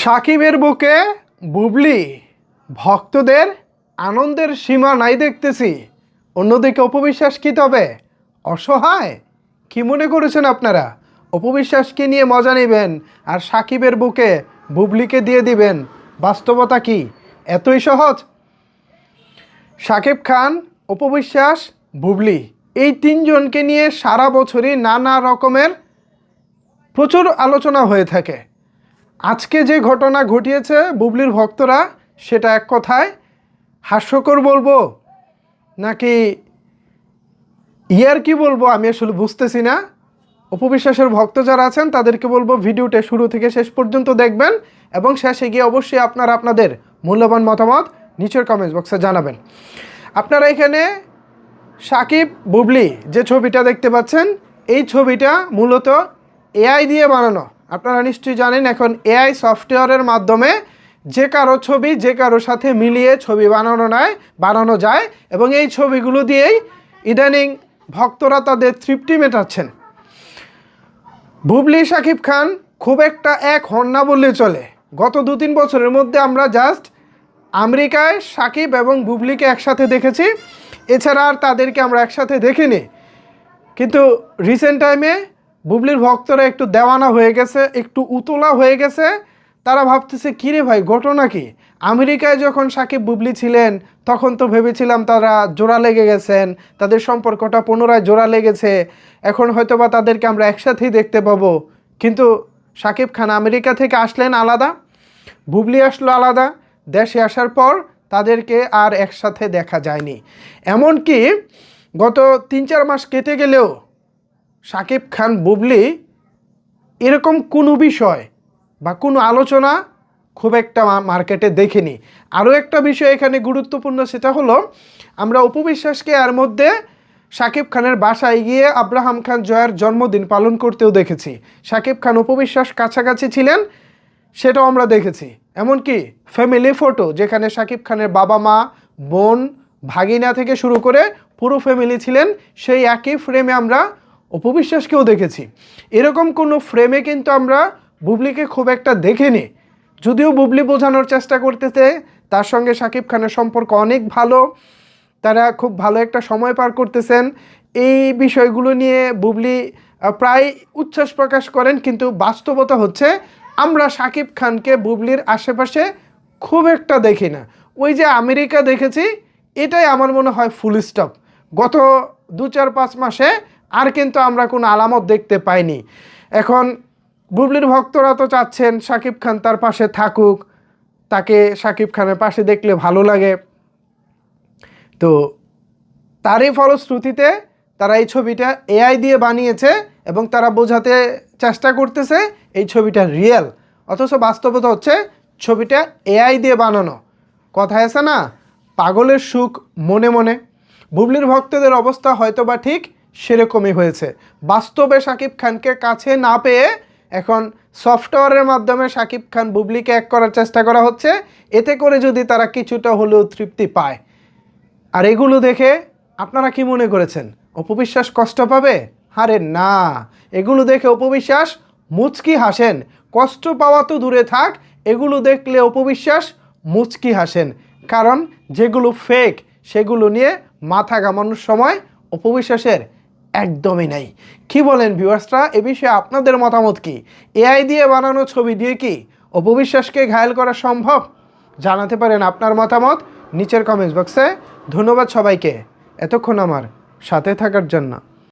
সাকিবের বুকে বুবলি ভক্তদের আনন্দের সীমা নাই দেখতেছি। অন্যদিকে অপবিশ্বাস কি তবে অসহায়? কি মনে করেছেন আপনারা? অপবিশ্বাসকে নিয়ে মজা নেবেন আর সাকিবের বুকে বুবলিকে দিয়ে দিবেন? বাস্তবতা কি এতই সহজ? সাকিব খান, অপবিশ্বাস, বুবলি, এই তিনজনকে নিয়ে সারা বছরই নানা রকমের প্রচুর আলোচনা হয়ে থাকে। আজকে যে ঘটনা ঘটিয়েছে বুবলির ভক্তরা, সেটা এক কথায় হাস্যকর বলবো নাকি কি বলবো আমি আসলে বুঝতেছি না। অপবিশ্বাসের ভক্ত যারা আছেন তাদেরকে বলবো ভিডিওটা শুরু থেকে শেষ পর্যন্ত দেখবেন এবং শেষে গিয়ে অবশ্যই আপনারা আপনাদের মূল্যবান মতামত নিচের কমেন্টস বক্সে জানাবেন। আপনারা এখানে সাকিব বুবলি যে ছবিটা দেখতে পাচ্ছেন, এই ছবিটা মূলত এআই দিয়ে বানানো। আপনারা নিশ্চয়ই জানেন এখন এআই সফটওয়্যারের মাধ্যমে যে কারো ছবি যে কারোর সাথে মিলিয়ে ছবি বানানো যায় এবং এই ছবিগুলো দিয়েই ইদানিং ভক্তরা তাদের তৃপ্তি মেটাচ্ছেন। বুবলি সাকিব খান খুব একটা এক হন না বললে চলে। গত 2-3 বছরের মধ্যে আমরা জাস্ট আমেরিকায় সাকিব এবং বুবলিকে একসাথে দেখেছি, এছাড়া আর তাদেরকে আমরা একসাথে দেখিনি। কিন্তু রিসেন্ট টাইমে বুবলির ভক্তরা একটু দেওয়ানা হয়ে গেছে, একটু উতলা হয়ে গেছে। তারা ভাবতেছে কিরে ভাই ঘটনা কি? আমেরিকায় যখন সাকিব বুবলি ছিলেন তখন তো ভেবেছিলাম তারা জোড়া লেগে গেছেন, তাদের সম্পর্কটা পুনরায় জোড়া লেগেছে, এখন হয়তোবা তাদেরকে আমরা একসাথেই দেখতে পাবো। কিন্তু সাকিব খান আমেরিকা থেকে আসলেন আলাদা, বুবলি আসলো আলাদা। দেশে আসার পর তাদেরকে আর একসাথে দেখা যায়নি। এমনকি গত 3-4 মাস কেটে গেলেও সাকিব খান বুবলি এরকম কোনো বিষয় বা কোনো আলোচনা খুব একটা মার্কেটে দেখিনি। আরও একটা বিষয় এখানে গুরুত্বপূর্ণ, সেটা হলো আমরা অপবিশ্বাসকে এর মধ্যে সাকিব খানের বাসায় গিয়ে আব্রাহাম খান জয়ের জন্মদিন পালন করতেও দেখেছি। সাকিব খান অপবিশ্বাস কাছাকাছি ছিলেন, সেটাও আমরা দেখেছি। এমনকি ফ্যামিলি ফটো যেখানে সাকিব খানের বাবা মা বোন ভাগিনা থেকে শুরু করে পুরো ফ্যামিলি ছিলেন, সেই একই ফ্রেমে আমরা অপবিশ্বাসকেও দেখেছি। এরকম কোনো ফ্রেমে কিন্তু আমরা বুবলিকে খুব একটা দেখিনি। যদিও বুবলি বোঝানোর চেষ্টা করতেছে তার সঙ্গে সাকিব খানের সম্পর্ক অনেক ভালো, তারা খুব ভালো একটা সময় পার করতেছেন, এই বিষয়গুলো নিয়ে বুবলি প্রায় উচ্ছ্বাস প্রকাশ করেন। কিন্তু বাস্তবতা হচ্ছে আমরা সাকিব খানকে বুবলির আশেপাশে খুব একটা দেখি না। ওই যে আমেরিকা দেখেছি, এটাই আমার মনে হয় ফুল স্টপ। গত 2-4-5 মাসে আর কিন্তু আমরা কোনো আলামত দেখতে পাইনি। এখন বুবলির ভক্তরা তো চাচ্ছেন সাকিব খান তার পাশে থাকুক, তাকে সাকিব খানের পাশে দেখলে ভালো লাগে। তো তারই ফলশ্রুতিতে তারা এই ছবিটা এআই দিয়ে বানিয়েছে এবং তারা বোঝাতে চেষ্টা করতেছে এই ছবিটা রিয়েল, অথচ বাস্তবতা হচ্ছে ছবিটা এআই দিয়ে বানানো। কথায় আছে না, পাগলের সুখ মনে মনে। বুবলির ভক্তদের অবস্থা হয়তো বা ঠিক সেরকমই হয়েছে। বাস্তবে সাকিব খানকে কাছে না পেয়ে এখন সফটওয়্যারের মাধ্যমে সাকিব খান বুবলিকে এক করার চেষ্টা করা হচ্ছে, এতে করে যদি তারা কিছুটা হলেও তৃপ্তি পায়। আর এগুলো দেখে আপনারা কি মনে করেছেন অপবিশ্বাস কষ্ট পাবে? আরে না, এগুলো দেখে অপবিশ্বাস মুচকি হাসেন। কষ্ট পাওয়া তো দূরে থাক, এগুলো দেখলে অপবিশ্বাস মুচকি হাসেন। কারণ যেগুলো ফেক সেগুলো নিয়ে মাথা ঘামানোর সময় অপবিশ্বাসের একদমই নাই। কি বলেন ভিউয়ার্সরা, এ বিষয়ে আপনাদের মতামত কি? এআই দিয়ে বানানো ছবি দিয়ে কি অপবিশ্বাসকে ঘায়েল করা সম্ভব? জানাতে পারেন আপনার মতামত নিচের কমেন্টস বক্সে। ধন্যবাদ সবাইকে এতক্ষণ আমার সাথে থাকার জন্য।